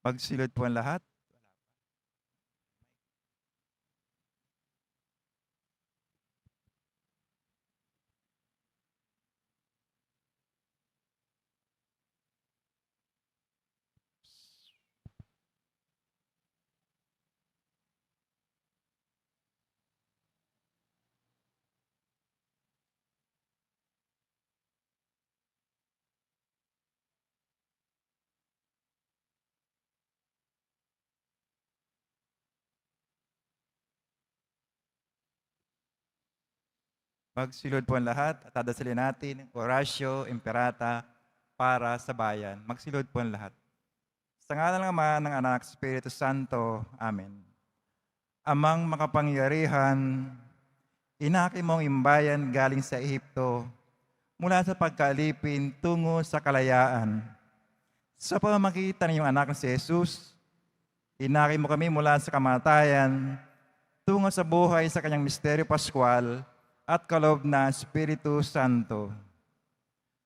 Magsilod po ang lahat. Magsilod po ang lahat at dadasalin natin Oratio Imperata para sa bayan. Magsilod po ang lahat. Sa ngalan ng Ama, ng Anak, Espiritu Santo. Amen. Amang makapangyarihan, inaki mong imbayan galing sa Ehipto mula sa pagkaalipin tungo sa kalayaan. Sa pamamagitan ng iyong anak na si Jesus, inaki mo kami mula sa kamatayan tungo sa buhay sa kanyang misteryo paskwal at kaloob na Espiritu Santo.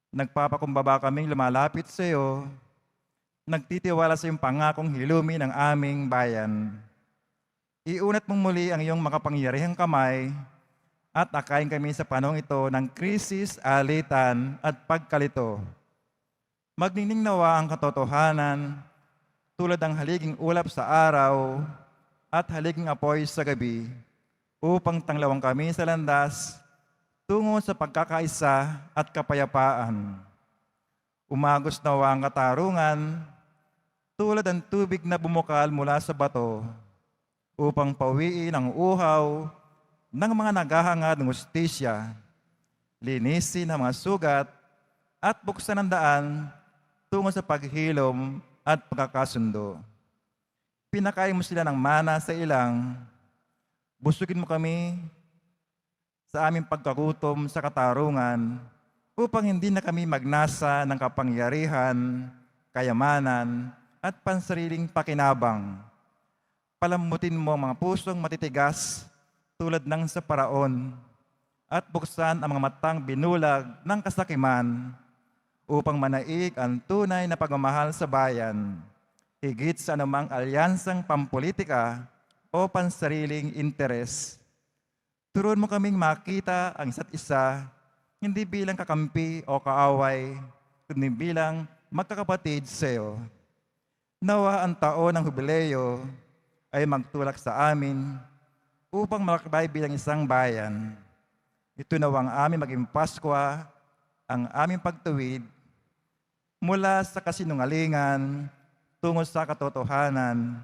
Nagpapakumbaba kaming lumalapit sa iyo, nagtitiwala sa iyong pangakong hilumi ng aming bayan. Iunat mong muli ang iyong makapangyarihang kamay at akayin kami sa panahong ito ng krisis, alitan at pagkalito. Magnining nawa ang katotohanan tulad ng haliging ulap sa araw at haliging apoy sa gabi, upang tanglawang kami sa landas tungo sa pagkakaisa at kapayapaan. Umagos nawa ang katarungan tulad ng tubig na bumukal mula sa bato, upang pawiin ang uhaw ng mga naghahangad ng hustisya, linisin ang mga sugat at buksan ang daan tungo sa paghilom at pagkakasundo. Pinakain mo sila ng mana sa ilang, busugin mo kami sa aming pagkagutom sa katarungan upang hindi na kami magnasa ng kapangyarihan, kayamanan, at pansariling pakinabang. Palambutin mo ang mga pusong matitigas tulad ng sa paraon at buksan ang mga matang binulag ng kasakiman upang manaig ang tunay na pagmamahal sa bayan, higit sa anumang alyansang pampolitika o pansariling interes. Turuan mo kaming makita ang isa't isa, hindi bilang kakampi o kaaway, kundi bilang magkakapatid sa iyo. Nawa ang taon ng Hubileo ay magtulak sa amin upang malakbay bilang isang bayan. Ito nawa ang aming maging Paskwa, ang aming pagtuwid mula sa kasinungalingan tungo sa katotohanan,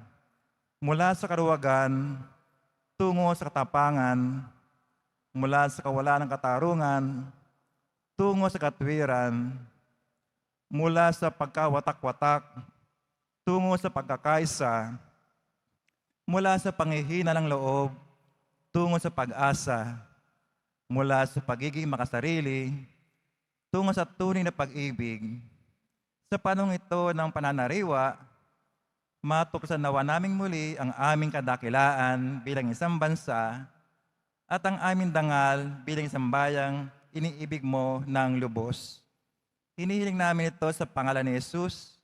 mula sa karuwagan tungo sa katapangan, mula sa kawalan ng katarungan tungo sa katwiran, mula sa pagkawatak-watak tungo sa pagkakaisa, mula sa panghihina ng loob tungo sa pag-asa, mula sa pagiging makasarili tungo sa tunay na pag-ibig. Sa panahong ito ng pananariwa, matuksan nawa naming muli ang aming kadakilaan bilang isang bansa at ang aming dangal bilang isang bayang iniibig mo ng lubos. Hinihiling namin ito sa pangalan ni Jesus,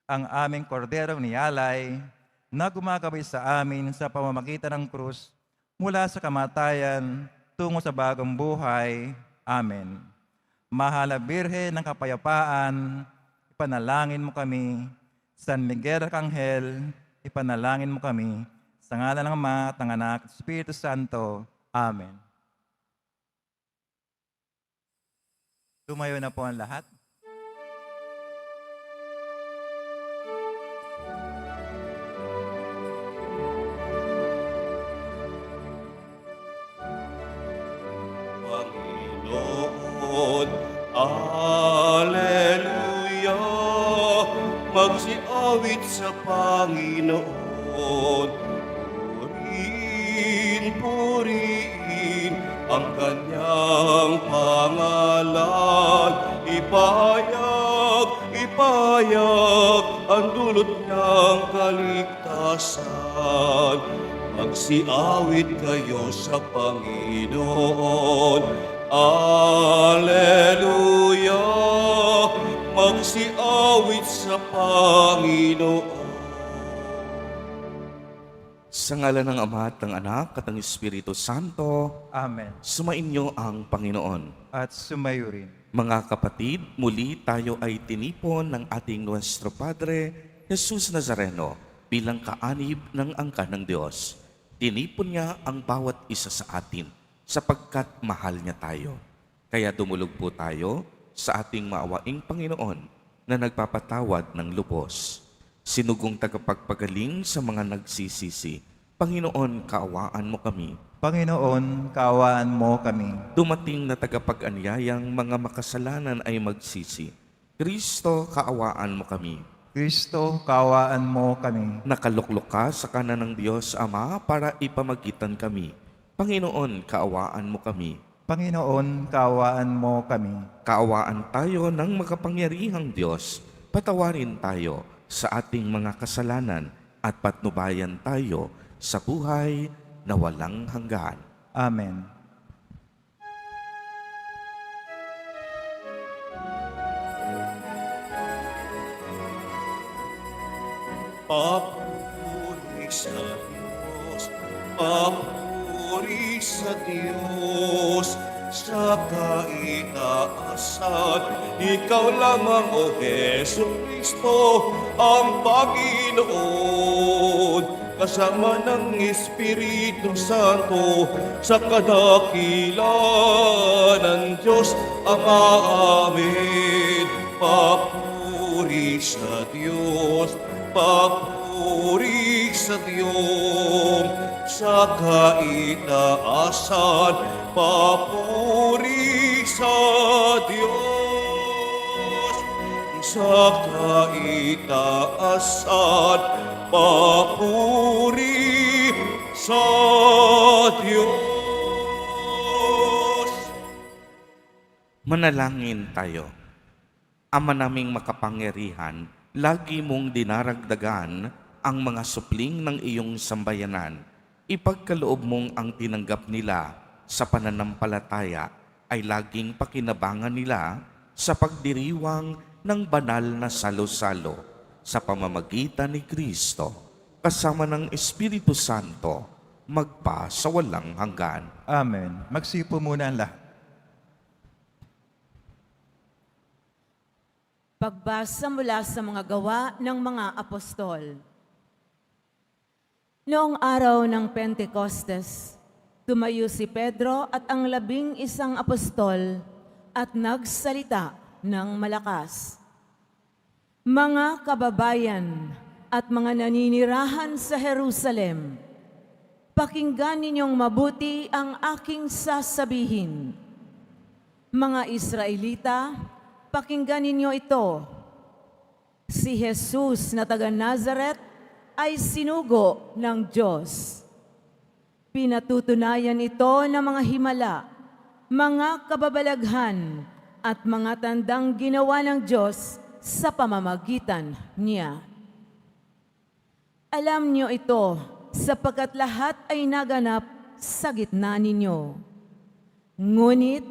ang aming korderong niyalay na gumagabay sa amin sa pamamagitan ng krus mula sa kamatayan tungo sa bagong buhay. Amen. Mahal na Birhen ng Kapayapaan, ipanalangin mo kami. San Miguel Arcangel, ipanalangin mo kami. Sa ngalan ng Ama at ng Anak at Espiritu Santo. Amen. Tumayo na po ang lahat. Panginoon, Alleluia, magsiawit sa Panginoon. Purihin, purihin ang kanyang pangalan. Ipayag, ipayag ang dulot niyang kaligtasan. Magsiawit kayo sa Panginoon. Alleluia, magsiawit sa Panginoon. Sa ngalan ng Ama at ng Anak at ng Espiritu Santo, Amen. sumainyo ang Panginoon. At sumayo rin. Mga kapatid, muli tayo ay tinipon ng ating Nuestro Padre, Jesus Nazareno, bilang kaanib ng angkan ng Diyos. Tinipon niya ang bawat isa sa atin, sapagkat mahal niya tayo. Kaya dumulog po tayo sa ating maawaing Panginoon na nagpapatawad ng lubos. Sinugong tagapagpagaling sa mga nagsisisi, Panginoon, kaawaan mo kami. Panginoon, kaawaan mo kami. Dumating na tagapag-anyayang mga makasalanan ay magsisi, Kristo, kaawaan mo kami. Kristo, kaawaan mo kami. Nakaluklok ka sa kanan ng Diyos Ama para ipamagitan kami. Panginoon, kaawaan mo kami. Panginoon, kaawaan mo kami. Kaawaan tayo ng makapangyarihang Diyos. Patawarin tayo sa ating mga kasalanan at patnubayan tayo sa buhay na walang hanggan. Amen. Papuri sa Diyos, papuri sa Diyos, sa kaitaasan. Ikaw lamang, O Heso Kristo, ang Panginoon, kasama ng Espiritu Santo, sa kadakilan ng Diyos Ama. Amen. Papuri sa Diyos, papuri sa Diyos, sa kaitaasan, papuri sa Diyos, sa kaitaasan, papuri sa Diyos. Manalangin tayo. Ama naming makapangyarihan, lagi mong dinaragdagan ang mga supling ng iyong sambayanan. Ipagkaloob mong ang tinanggap nila sa pananampalataya ay laging pakinabangan nila sa pagdiriwang ng banal na salo-salo sa pamamagitan ni Kristo, kasama ng Espiritu Santo, magpa sa walang hanggan. Amen. Magsipo muna ang lahat. Pagbasa mula sa mga gawa ng mga apostol. Noong araw ng Pentecostes, tumayo si Pedro at ang 11 apostol at nagsalita ng malakas. Mga kababayan at mga naninirahan sa Jerusalem, pakinggan ninyong mabuti ang aking sasabihin. Mga Israelita, pakinggan ninyo ito. Si Jesus na taga Nazaret ay sinugo ng Diyos. Pinatutunayan ito ng mga himala, mga kababalaghan at mga tandang ginawa ng Diyos sa pamamagitan niya. Alam niyo ito sapagkat lahat ay naganap sa gitna ninyo. Ngunit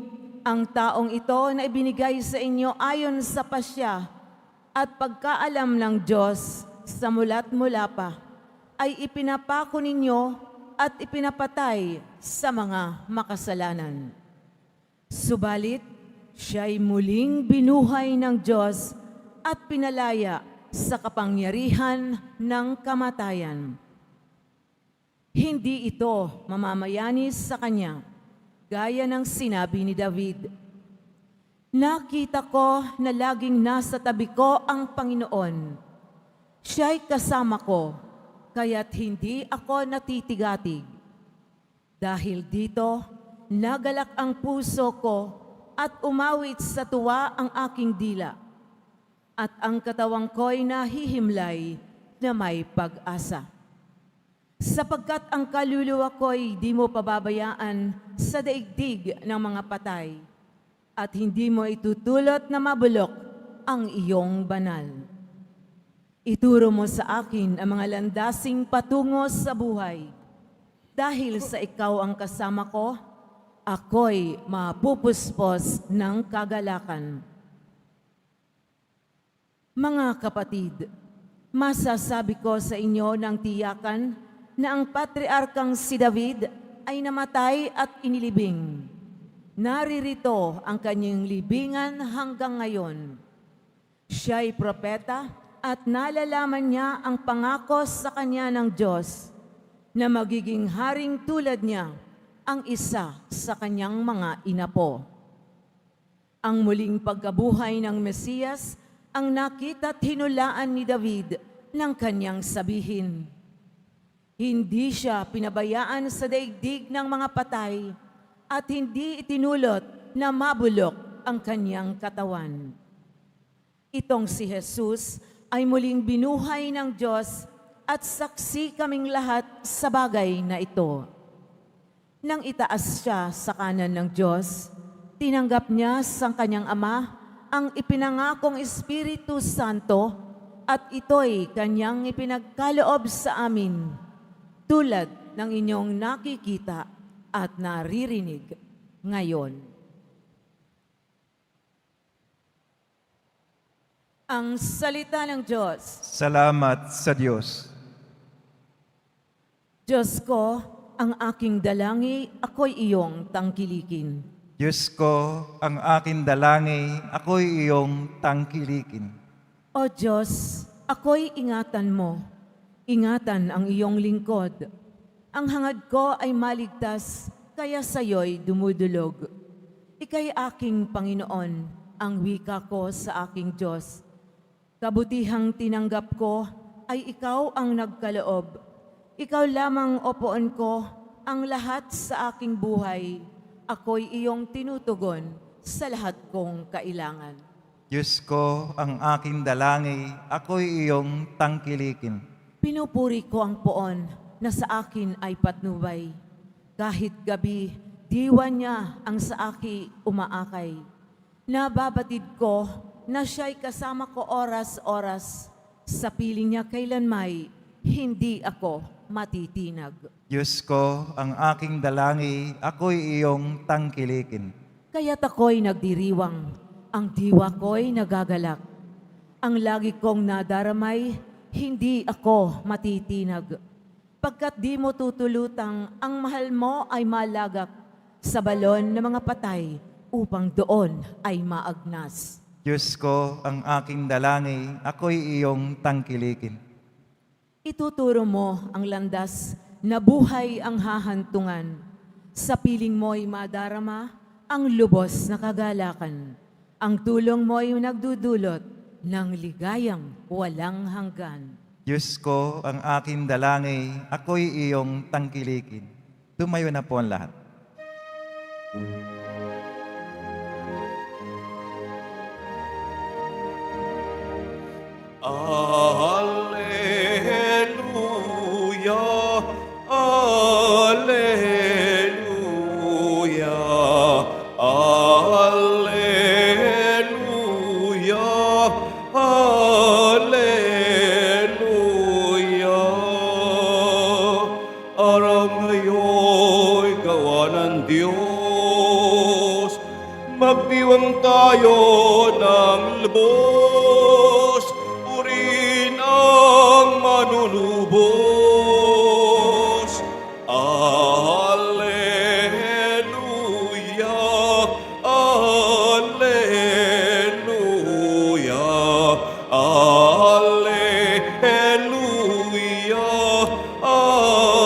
ang taong ito na ibinigay sa inyo ayon sa pasya at pagkaalam ng Diyos sa mula't mula pa, ay ipinapako ninyo at ipinapatay sa mga makasalanan. Subalit, siya'y muling binuhay ng Diyos at pinalaya sa kapangyarihan ng kamatayan. Hindi ito mamamayanis sa Kanya, gaya ng sinabi ni David. Nakita ko na laging nasa tabi ko ang Panginoon. Siya'y kasama ko, kaya't hindi ako natitigatig. Dahil dito, nagalak ang puso ko at umawit sa tuwa ang aking dila. At ang katawang ko'y nahihimlay na may pag-asa. Sapagkat ang kaluluwa ko'y di mo pababayaan sa daigdig ng mga patay, at hindi mo itutulot na mabulok ang iyong banal. Ituro mo sa akin ang mga landasing patungo sa buhay. Dahil sa ikaw ang kasama ko, ako'y mapupuspos ng kagalakan. Mga kapatid, masasabi ko sa inyo ng tiyakan na ang patriarkang si David ay namatay at inilibing. Naririto ang kanyang libingan hanggang ngayon. Siya'y propeta at nalalaman niya ang pangako sa kanya ng Diyos na magiging haring tulad niya ang isa sa kanyang mga inapo. Ang muling pagkabuhay ng Mesiyas ang nakita at hinulaan ni David ng kanyang sabihin. Hindi siya pinabayaan sa daigdig ng mga patay at hindi itinulot na mabulok ang kanyang katawan. Itong si Jesus ay muling binuhay ng Diyos at saksi kaming lahat sa bagay na ito. Nang itaas siya sa kanan ng Diyos, tinanggap niya sa kanyang Ama ang ipinangakong Espiritu Santo at ito'y kanyang ipinagkaloob sa amin, tulad ng inyong nakikita at naririnig ngayon. Ang salita ng Diyos. Salamat sa Diyos. Diyos ko, ang aking dalangi, ako'y iyong tangkilikin. Diyos ko, ang aking dalangi, ako'y iyong tangkilikin. O Diyos, ako'y ingatan mo. Ingatan ang iyong lingkod. Ang hangad ko ay maligtas, kaya sa'yo'y dumudulog. Ika'y aking Panginoon, ang wika ko sa aking Diyos. Kabutihang tinanggap ko ay ikaw ang nagkaloob. Ikaw lamang opoon ko ang lahat sa aking buhay. Ako'y iyong tinutugon sa lahat kong kailangan. Diyos ko, ang aking dalangi, ako'y iyong tangkilikin. Pinupuri ko ang poon na sa akin ay patnubay. Kahit gabi, diwa niya ang sa aki umaakay. Nababatid ko na siya'y kasama ko oras-oras. Sa piling niya kailanmay, hindi ako matitinag. Diyos ko, ang aking dalangi, ako'y iyong tangkilikin. Kaya't ako'y nagdiriwang, ang diwa ko'y nagagalak. Ang lagi kong nadaramay, hindi ako matitinag. Pagkat di mo tutulutang, ang mahal mo ay malagak sa balon ng mga patay upang doon ay maagnas. Diyos ko, ang aking dalangi, ako'y iyong tangkilikin. Ituturo mo ang landas na buhay ang hahantungan. Sa piling mo'y madarama ang lubos na kagalakan. Ang tulong mo'y nagdudulot ng ligayang walang hanggan. Diyos ko, ang aking dalangi, ako'y iyong tangkilikin. Tumayo na po ang lahat. Alleluia, alleluia, alleluia, alleluia. Araw ngayon'y gawa ng Diyos, magdiwang tayo ng lubos, purihin ang manunubos. Alleluia, alleluia, alleluia, alleluia.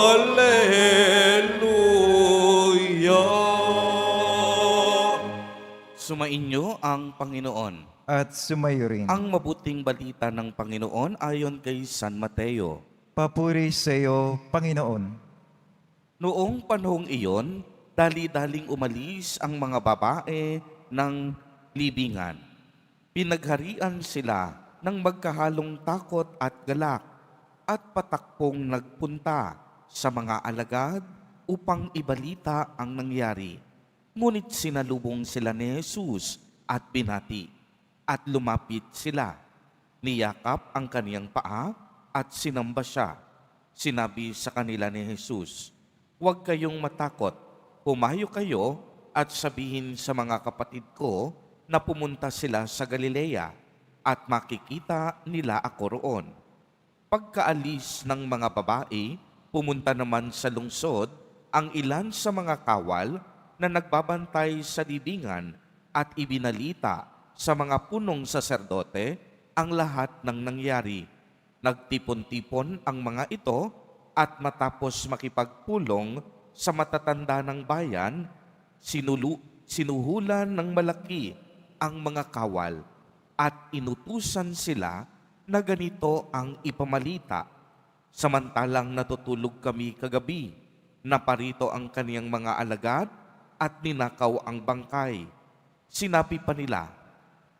Sumainyo ang Panginoon. At sumayo rin. Ang mabuting balita ng Panginoon ayon kay San Mateo. Papuri sa iyo, Panginoon. Noong panahong iyon, dali-daling umalis ang mga babae ng libingan. Pinagharian sila ng magkahalong takot at galak at patakpong nagpunta sa mga alagad upang ibalita ang nangyari. Ngunit sinalubong sila ni Jesus at binati. At lumapit sila. Niyakap ang kaniyang paa at sinamba siya. Sinabi sa kanila ni Jesus, "Huwag kayong matakot. Pumayo kayo at sabihin sa mga kapatid ko na pumunta sila sa Galilea at makikita nila ako roon." Pagkaalis ng mga babae, Pumunta naman sa lungsod ang ilan sa mga kawal na nagbabantay sa libingan at ibinalita sa mga punong saserdote ang lahat ng nangyari. Nagtipon-tipon ang mga ito at matapos makipagpulong sa matatanda ng bayan, sinuhulan ng malaki ang mga kawal at inutusan sila na ganito ang ipamalita. Samantalang natutulog kami kagabi, naparito ang kaniyang mga alagad at ninakaw ang bangkay. Sinabi pa nila,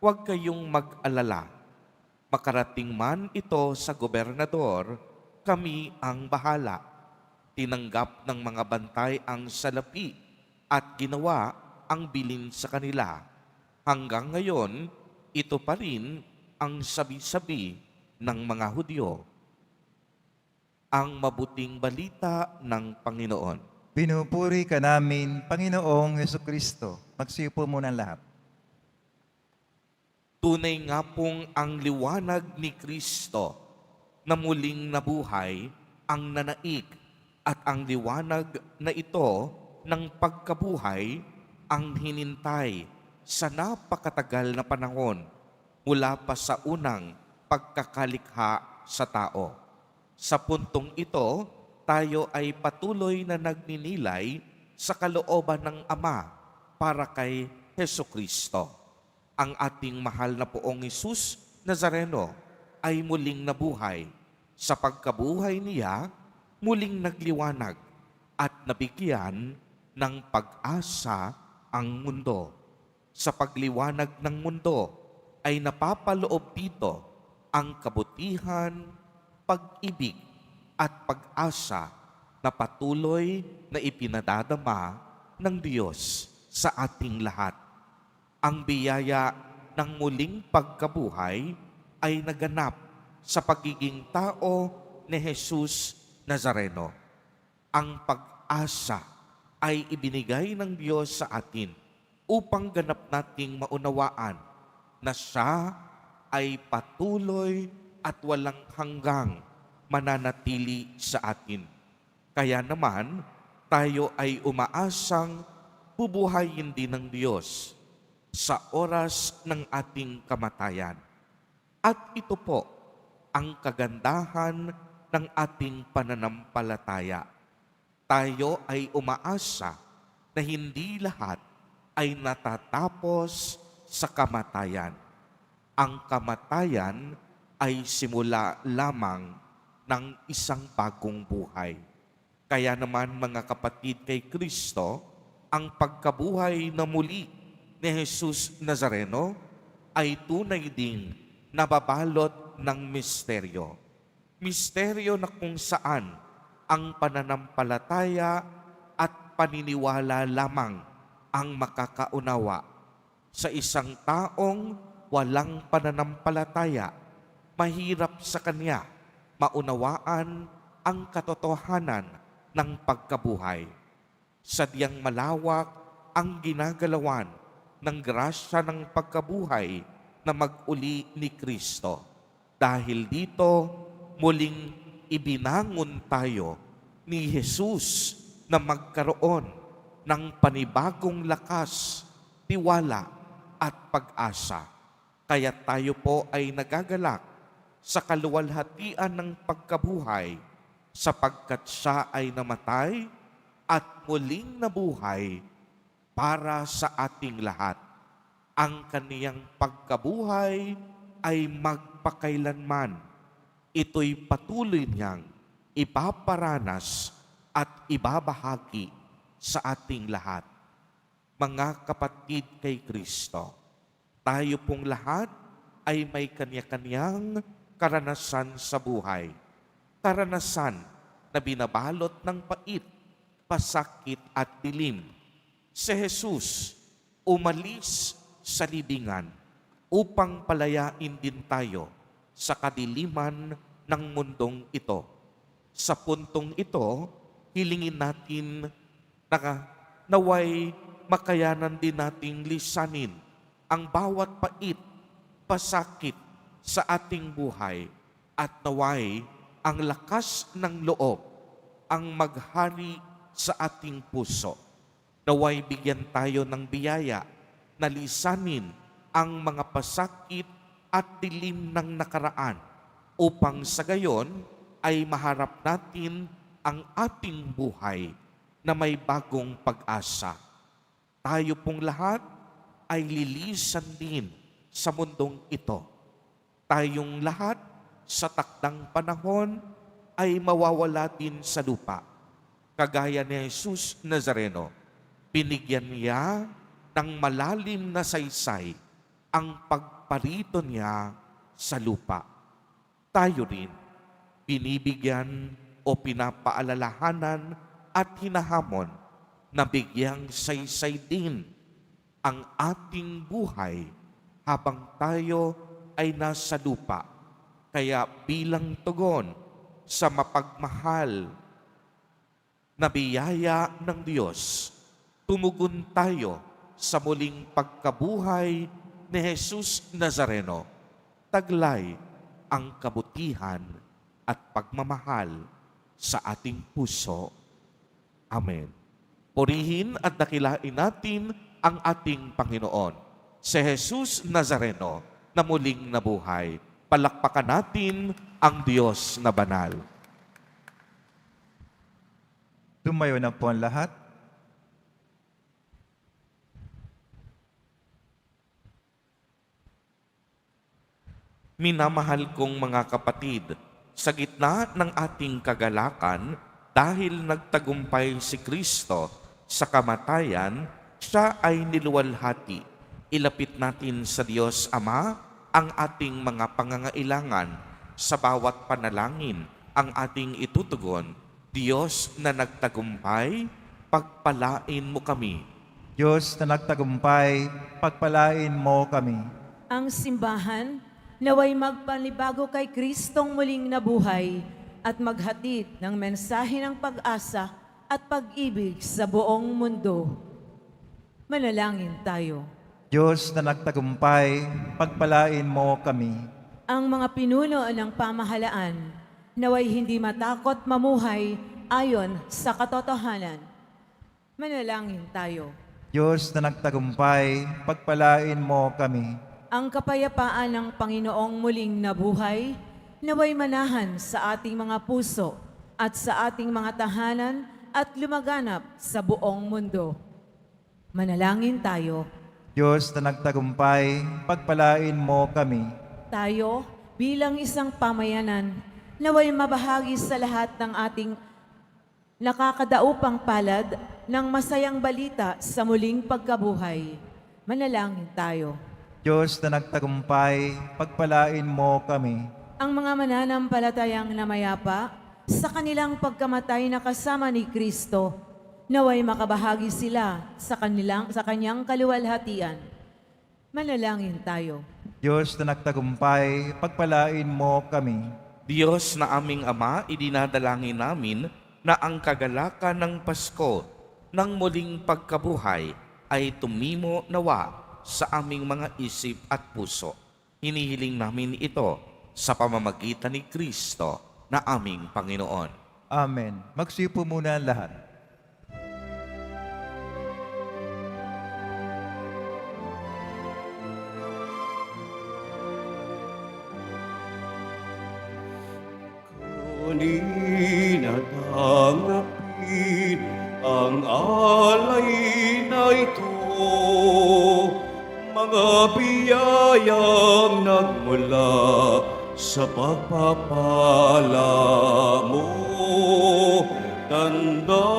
"Huwag kayong mag-alala. Makarating man ito sa gobernador, kami ang bahala." Tinanggap ng mga bantay ang salapi at ginawa ang bilin sa kanila. Hanggang ngayon, ito pa rin ang sabi-sabi ng mga Hudyo. Ang mabuting balita ng Panginoon. Pinupuri ka namin, Panginoong Hesukristo. Magsiupo muna ang lahat. Tunay nga pong ang liwanag ni Kristo na muling nabuhay ang nanaig at ang liwanag na ito ng pagkabuhay ang hinintay sa napakatagal na panahon mula pa sa unang pagkakalikha sa tao. Sa puntong ito, tayo ay patuloy na nagninilay sa kalooban ng Ama para kay Hesukristo. Ang ating mahal na Poong Hesus Nazareno ay muling nabuhay. Sa pagkabuhay niya, muling nagliwanag at nabigyan ng pag-asa ang mundo. Sa pagliwanag ng mundo ay napapaloob dito ang kabutihan, pag-ibig at pag-asa na patuloy na ipinadadama ng Diyos sa ating lahat. Ang biyaya ng muling pagkabuhay ay naganap sa pagiging tao ni Jesus Nazareno. Ang pag-asa ay ibinigay ng Diyos sa atin upang ganap nating maunawaan na siya ay patuloy at walang hanggang mananatili sa atin. Kaya naman, tayo ay umaasang bubuhayin din ng Diyos sa oras ng ating kamatayan. At ito po ang kagandahan ng ating pananampalataya. Tayo ay umaasa na hindi lahat ay natatapos sa kamatayan. Ang kamatayan ay simula lamang ng isang bagong buhay. Kaya naman mga kapatid kay Kristo, ang pagkabuhay na muli ni Jesus Nazareno ay tunay ding nababalot ng misteryo. Misteryo na kung saan ang pananampalataya at paniniwala lamang ang makakaunawa. Sa isang taong walang pananampalataya, mahirap sa kanya maunawaan ang katotohanan ng pagkabuhay. Sadyang malawak ang ginagalawan ng grasya ng pagkabuhay na mag-uli ni Kristo. Dahil dito, muling ibinangon tayo ni Jesus na magkaroon ng panibagong lakas, tiwala at pag-asa. Kaya tayo po ay nagagalak sa kaluwalhatian ng pagkabuhay sapagkat siya ay namatay at muling nabuhay para sa ating lahat. Ang kaniyang pagkabuhay ay magpakailanman. Ito'y patuloy niyang ipaparanas at ibabahagi sa ating lahat. Mga kapatid kay Kristo, tayo pong lahat ay may kanya-kanyang karanasan sa buhay. Karanasan na binabalot ng pait, pasakit at dilim. Si Jesus umalis sa libingan upang palayain din tayo sa kadiliman ng mundong ito. Sa puntong ito, hilingin natin na naway makayanan din nating lisanin ang bawat pait, pasakit sa ating buhay at naway ang lakas ng loob ang maghari sa ating puso. Naway bigyan tayo ng biyaya na lisanin ang mga pasakit at dilim ng nakaraan upang sa gayon ay maharap natin ang ating buhay na may bagong pag-asa. Tayo pong lahat ay lilisan din sa mundong ito. Tayong lahat sa takdang panahon ay mawawala din sa lupa. Kagaya ni Jesus Nazareno, binigyan niya ng malalim na saysay ang pagparito niya sa lupa. Tayo rin, binibigyan o pinapaalalahanan at hinahamon na bigyang saysay din ang ating buhay habang tayo ay nasa lupa. Kaya bilang tugon sa mapagmahal na biyaya ng Diyos, tumugon tayo sa muling pagkabuhay ni Jesus Nazareno. Taglay ang kabutihan at pagmamahal sa ating puso. Amen. Purihin at dakilain natin ang ating Panginoon, si Jesus Nazareno, na muling nabuhay. Palakpakan natin ang Diyos na banal. Tumayo na po ang lahat. Minamahal kong mga kapatid, sa gitna ng ating kagalakan, dahil nagtagumpay si Kristo sa kamatayan, siya ay niluwalhati. Ilapit natin sa Diyos Ama ang ating mga pangangailangan. Sa bawat panalangin ang ating itutugon. Diyos na nagtagumpay, pagpalain mo kami. Diyos na nagtagumpay, pagpalain mo kami. Ang simbahan naway magpanibago kay Kristong muling nabuhay at maghatid ng mensahe ng pag-asa at pag-ibig sa buong mundo. Manalangin tayo. Diyos na nagtagumpay, pagpalain mo kami. Ang mga pinuno ng pamahalaan naway hindi matakot mamuhay ayon sa katotohanan. Manalangin tayo. Diyos na nagtagumpay, pagpalain mo kami. Ang kapayapaan ng Panginoong muling nabuhay, naway manahan sa ating mga puso at sa ating mga tahanan at lumaganap sa buong mundo. Manalangin tayo. Diyos na nagtagumpay, pagpalain mo kami. Tayo, bilang isang pamayanan, naway mabahagi sa lahat ng ating nakakadaupang palad ng masayang balita sa muling pagkabuhay. Manalangin tayo. Diyos na nagtagumpay, pagpalain mo kami. Ang mga mananampalatayang namayapa sa kanilang pagkamatay na kasama ni Kristo, naway makabahagi sila sa kanyang kaluwalhatian. Manalangin tayo. Diyos na nagtagumpay, pagpalain mo kami. Diyos na aming Ama, idinadalangin namin na ang kagalakan ng Pasko ng muling pagkabuhay ay tumimo nawa sa aming mga isip at puso. Hinihiling namin ito sa pamamagitan ni Kristo na aming Panginoon. Amen. Magsipo muna ang lahat. Kanina tangapin ang alay na ito, mga biyayang nagmula sa pagpapala mo. Tanda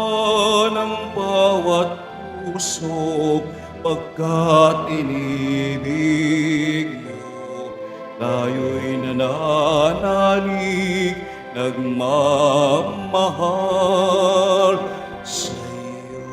ng bawat puso pagkat inibig mo. Tayo'y nananalig, nagmamahal sa iyo.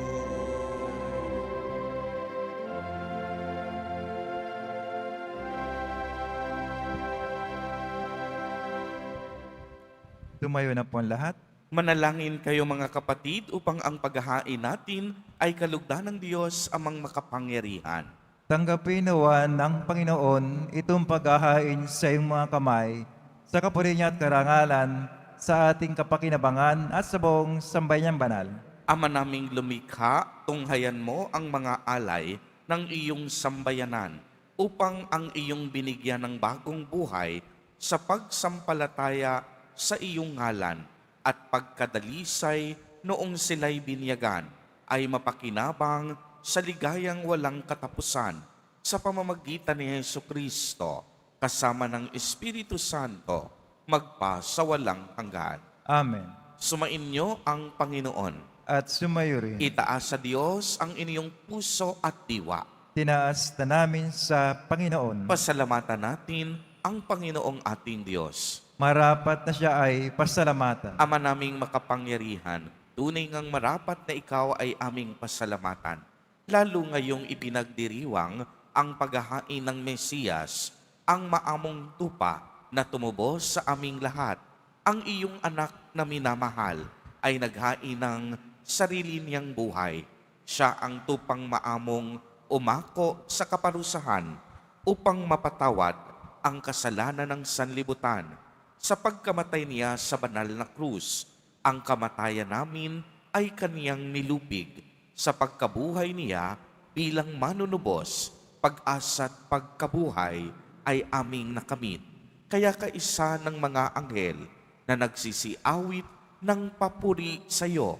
Tumayo na po ang lahat. Manalangin kayo mga kapatid upang ang paghahain natin ay kalugdan ng Diyos amang makapangyarihan. Tanggapin nawa ng Panginoon itong paghahain sa iyong mga kamay, sa kapuri niya at karangalan, sa ating kapakinabangan at sa buong sambayanang banal. Ama naming lumikha, tunghayan mo ang mga alay ng iyong sambayanan upang ang iyong binigyan ng bagong buhay sa pagsampalataya sa iyong ngalan at pagkadalisay noong sila'y binyagan ay mapakinabang sa ligayang walang katapusan sa pamamagitan ni Jesucristo kasama ng Espiritu Santo magpa sa walang hanggan. Amen. Sumainyo ang Panginoon. At sumayo rin. Itaas sa Diyos ang inyong puso at diwa. Tinaas na namin sa Panginoon. Pasalamatan natin ang Panginoong ating Diyos. Marapat na siya ay pasalamatan. Ama naming makapangyarihan, tunay ngang marapat na ikaw ay aming pasalamatan. Lalo ngayong ipinagdiriwang ang paghahain ng Mesiyas, ang maamong tupa na tumubos sa aming lahat. Ang iyong anak na minamahal ay naghain ng sarili niyang buhay. Siya ang tupang maamong umako sa kaparusahan upang mapatawad ang kasalanan ng sanlibutan. Sa pagkamatay niya sa banal na krus, ang kamatayan namin ay kaniyang nilupig. Sa pagkabuhay niya bilang manunubos, pag-asa at pagkabuhay ay aming nakamit. Kaya kaisa ng mga anghel na nagsisiawit ng papuri sa iyo,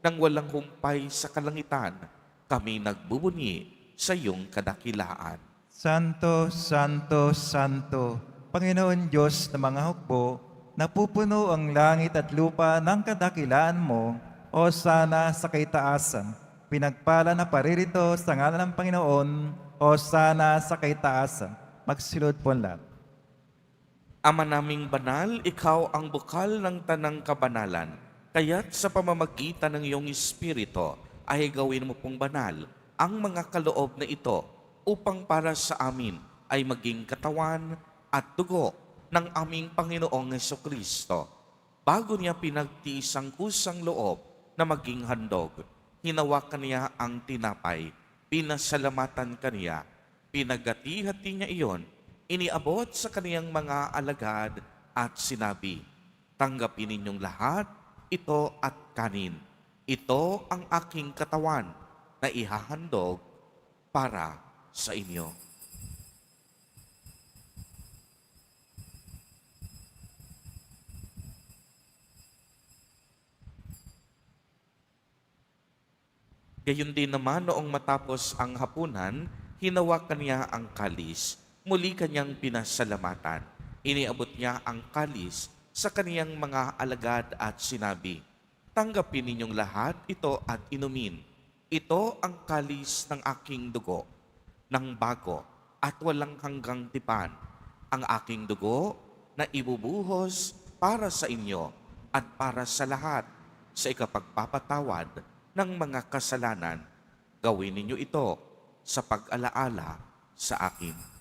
nang walang humpay sa kalangitan, kami nagbubunyi sa iyong kadakilaan. Santo, Santo, Santo, Panginoon Diyos ng mga hukbo, napupuno ang langit at lupa ng kadakilaan mo, o sana sa kaitaasan. Pinagpala na paririto sa ngalan ng Panginoon, o sana sa kaitaasan. Magsilod po ang lahat. Ama naming banal, ikaw ang bukal ng tanang kabanalan. Kaya't sa pamamagitan ng iyong Espiritu ay gawin mo pong banal ang mga kaloob na ito upang para sa amin ay maging katawan at dugo ng aming Panginoong Jesucristo. Bago niya pinagtiis ang kusang loob na maging handog, hinawakan niya ang tinapay, pinasalamatan kaniya, pinagati-hati niya iyon, iniabot sa kaniyang mga alagad at sinabi, "Tanggapin ninyong lahat ito at kanin. Ito ang aking katawan na ihahandog para sa inyo." Gayon din naman noong matapos ang hapunan, hinawakan niya ang kalis. Muli kanyang pinasalamatan. Iniabot niya ang kalis sa kaniyang mga alagad at sinabi, "Tanggapin ninyong lahat ito at inumin. Ito ang kalis ng aking dugo, ng bago at walang hanggang tipan. Ang aking dugo na ibubuhos para sa inyo at para sa lahat sa ikapagpapatawad ng mga kasalanan. Gawin ninyo ito sa pag-alaala sa akin."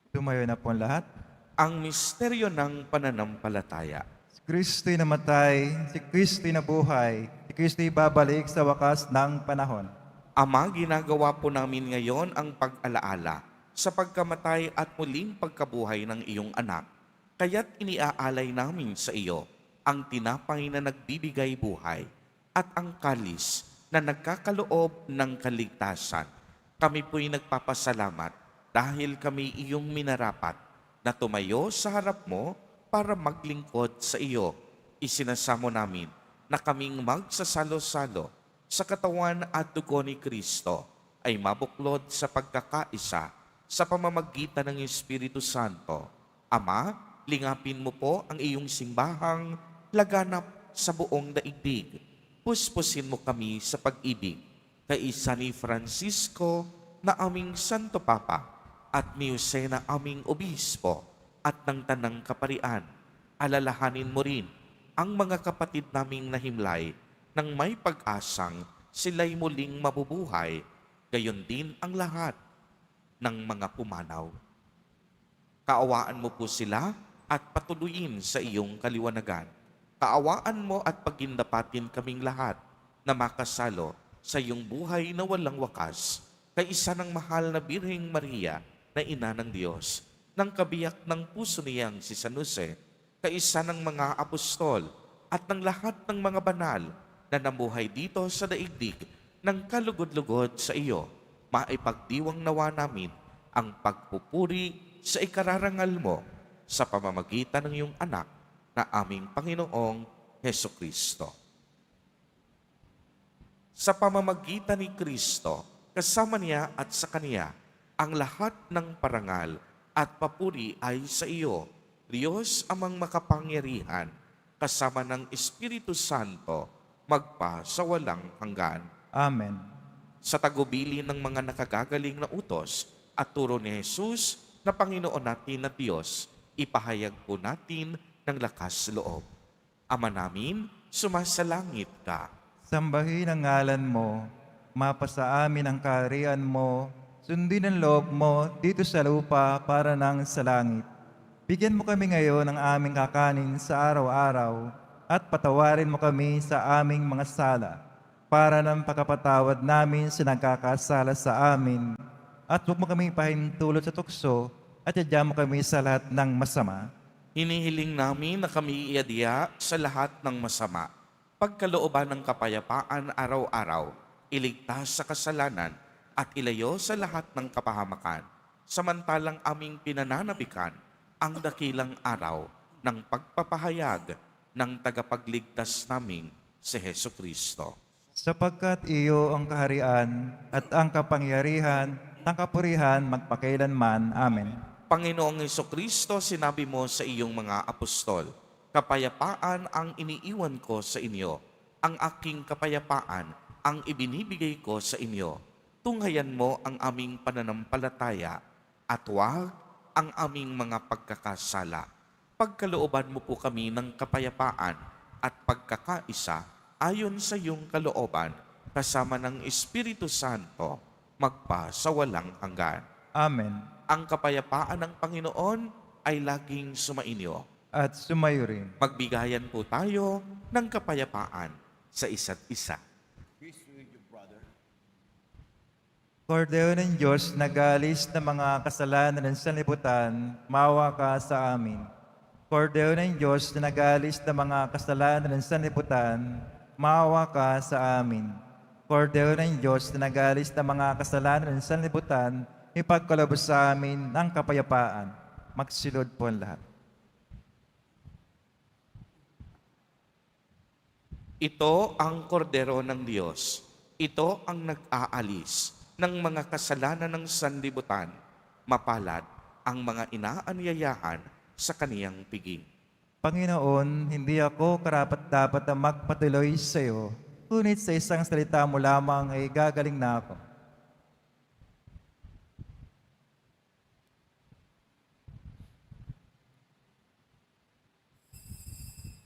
Tumayo na po ang lahat. Ang misteryo ng pananampalataya. Si Kristo'y namatay, si Kristo'y nabuhay, si Kristo'y babalik sa wakas ng panahon. Ama, ginagawa po namin ngayon ang pag-alaala sa pagkamatay at muling pagkabuhay ng iyong anak. Kaya't iniaalay namin sa iyo ang tinapay na nagbibigay buhay at ang kalis na nagkakaloob ng kaligtasan. Kami po'y nagpapasalamat dahil kami iyong minarapat na tumayo sa harap mo para maglingkod sa iyo. Isinasamo namin na kaming magsasalo-salo sa katawan at dugo ni Kristo ay mabuklod sa pagkakaisa sa pamamagitan ng Espiritu Santo. Ama, lingapin mo po ang iyong simbahang laganap sa buong daigdig. Puspusin mo kami sa pag-ibig. Kaisa ni Francisco na aming Santo Papa at ni Jose na aming Obispo at ng Tanang Kaparian. Alalahanin mo rin ang mga kapatid naming nahimlay nang may pag-asang sila'y muling mabubuhay, gayon din ang lahat ng mga pumanaw. Kaawaan mo po sila at patuloyin sa iyong kaliwanagan. Kaawaan mo at pagindapatin kaming lahat na makasalo sa iyong buhay na walang wakas. kaisa ng mahal na Birheng Maria na ina ng Diyos, ng kabiyak ng puso niyang si San Jose, kaisa ng mga apostol at ng lahat ng mga banal na namuhay dito sa daigdig ng kalugod-lugod sa iyo, maipagdiwang nawa namin ang pagpupuri sa ikararangal mo sa pamamagitan ng iyong anak na aming Panginoong Heso Kristo. Sa pamamagitan ni Kristo, kasama niya at sa Kaniya, ang lahat ng parangal at papuri ay sa iyo, Diyos amang makapangyarihan, kasama ng Espiritu Santo, magpa sa walang hanggan. Amen. Sa tagubili ng mga nakagagaling na utos at turo ni Jesus na Panginoon natin at Diyos, ipahayag po natin ng lakas loob. Ama namin, sumasalangit ka. Sambahin ang ngalan mo, mapasa amin ang kaharian mo, sundin ang loob mo dito sa lupa para nang sa langit. Bigyan mo kami ngayon ng aming kakanin sa araw-araw at patawarin mo kami sa aming mga sala para ng pagkapatawad namin sa nagkakasala sa amin. At huwag mo kami pahintulot sa tukso at yadya mo kami sa lahat ng masama. Hinihiling namin na kami iadya sa lahat ng masama. Pagkalooban ng kapayapaan araw-araw, iligtas sa kasalanan at ilayo sa lahat ng kapahamakan. Samantalang aming pinananabikan ang dakilang araw ng pagpapahayag ng tagapagligtas namin si Heso Kristo. Sapagkat iyo ang kaharian at ang kapangyarihan, ang kapurihan magpakailanman. Amen. Panginoong Hesukristo, sinabi mo sa iyong mga apostol, kapayapaan ang iniiwan ko sa inyo, ang aking kapayapaan ang ibinibigay ko sa inyo. Tunghayan mo ang aming pananampalataya at huwag ang aming mga pagkakasala. Pagkalooban mo po kami ng kapayapaan at pagkakaisa ayon sa iyong kalooban, kasama ng Espiritu Santo, magpa sa walang hanggan. Amen. Ang kapayapaan ng Panginoon ay laging sumainyo. At sumayo rin. Magbigayan po tayo ng kapayapaan sa isa't isa. Kordero ng Diyos, nag-aalis ng mga kasalanan ng sanlibutan, maawa ka sa amin. Kordero ng Diyos, na nag-aalis ng mga kasalanan ng sanlibutan, maawa ka sa amin. Kordero ng Diyos, na nag-aalis ng mga kasalanan ng sanlibutan, ipagkaloob sa amin ng kapayapaan. Magsilod po ang lahat. Ito ang kordero ng Diyos. Ito ang nag-aalis ng mga kasalanan ng sanlibutan. Mapalad ang mga inaanyayahan sa kaniyang piging. Panginoon, hindi ako karapat-dapat na magpatuloy sa iyo, ngunit sa isang salita mo lamang ay gagaling na ako.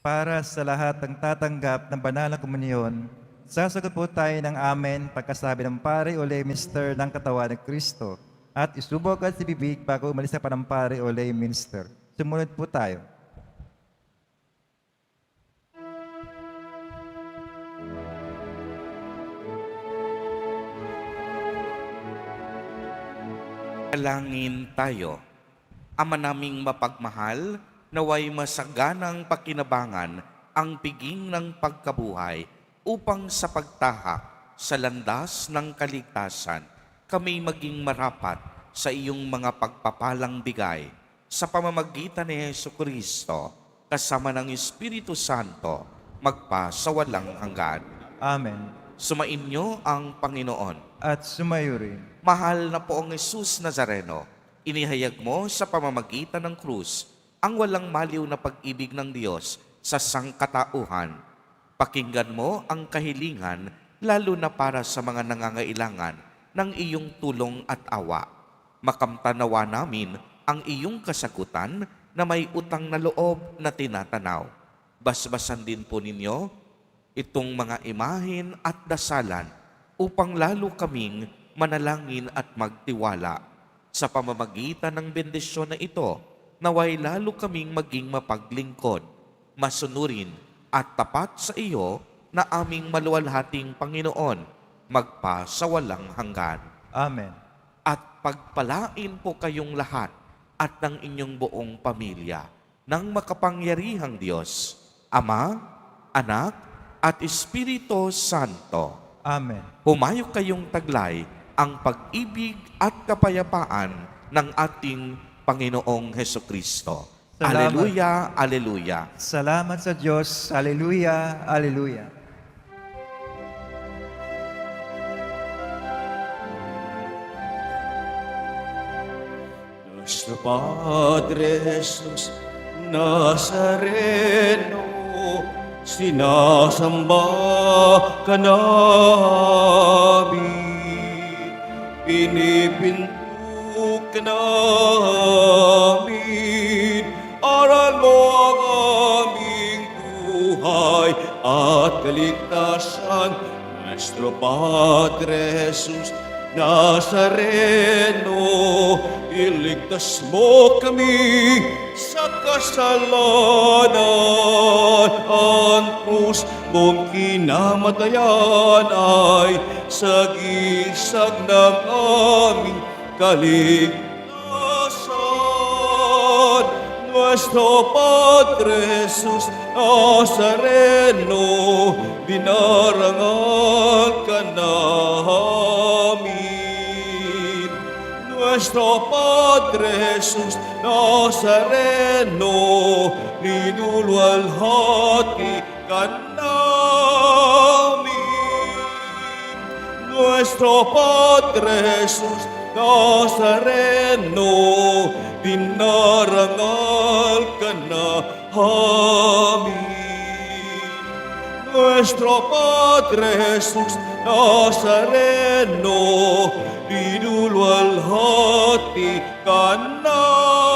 Para sa lahat ng tatanggap ng banal na komunyon, sasagot po tayo ng amen pagkasabi ng pare o lay minister ng katawan ng Kristo at isubok at si bibig bago umalis sa panampare o lay minister. Sumunod po tayo. Dalangin tayo. Ama naming mapagmahal, naway masaganang pakinabangan ang piging ng pagkabuhay upang sa pagtahak sa landas ng kaligtasan, kami maging marapat sa iyong mga pagpapalang bigay sa pamamagitan ni Hesukristo, kasama ng Espiritu Santo, magpa sa walang hanggan. Amen. Sumainyo ang Panginoon. At sumayo rin. Mahal na poong Jesus Nazareno, inihayag mo sa pamamagitan ng krus ang walang maliw na pag-ibig ng Diyos sa sangkatauhan. Pakinggan mo ang kahilingan, lalo na para sa mga nangangailangan ng iyong tulong at awa. Makamtanawa namin ang iyong kasagutan na may utang na loob na tinatanaw. Basbasan din po ninyo itong mga imahin at dasalan upang lalo kaming manalangin at magtiwala. Sa pamamagitan ng bendisyon na ito, naway lalo kaming maging mapaglingkod, masunurin at tapat sa iyo na aming maluwalhating Panginoon, magpa sa walang hanggan. Amen. At pagpalain po kayong lahat at ng inyong buong pamilya ng makapangyarihang Diyos, Ama, Anak, at Espiritu Santo. Amen. Humayo kayong taglay ang pag-ibig at kapayapaan ng ating Panginoong Hesukristo. Salamat. Aleluya, aleluya. Salamat sa Diyos. Aleluya, aleluya. Nuestro Padre Jesús Nazareno, sinasamba ka namin, pinipinduk ka namin, aral mo ang aming buhay at kaligtasan. Nuestro Padre Jesus Nazareno, iligtas mo kami sa kasalanan. Ang krus mong kinamatayan ay sagisag ng aming kaligtasan. Nuestro Padre Jesus Nazareno, dinarangal ka namin. Nuestro Padre Jesus Nazareno, linulwalhati ka namin. Nuestro Padre Jesus Nazareno, dinarangal ka namin. Nuestro Padre Jesus Nazareno, linulwalhati ka namin.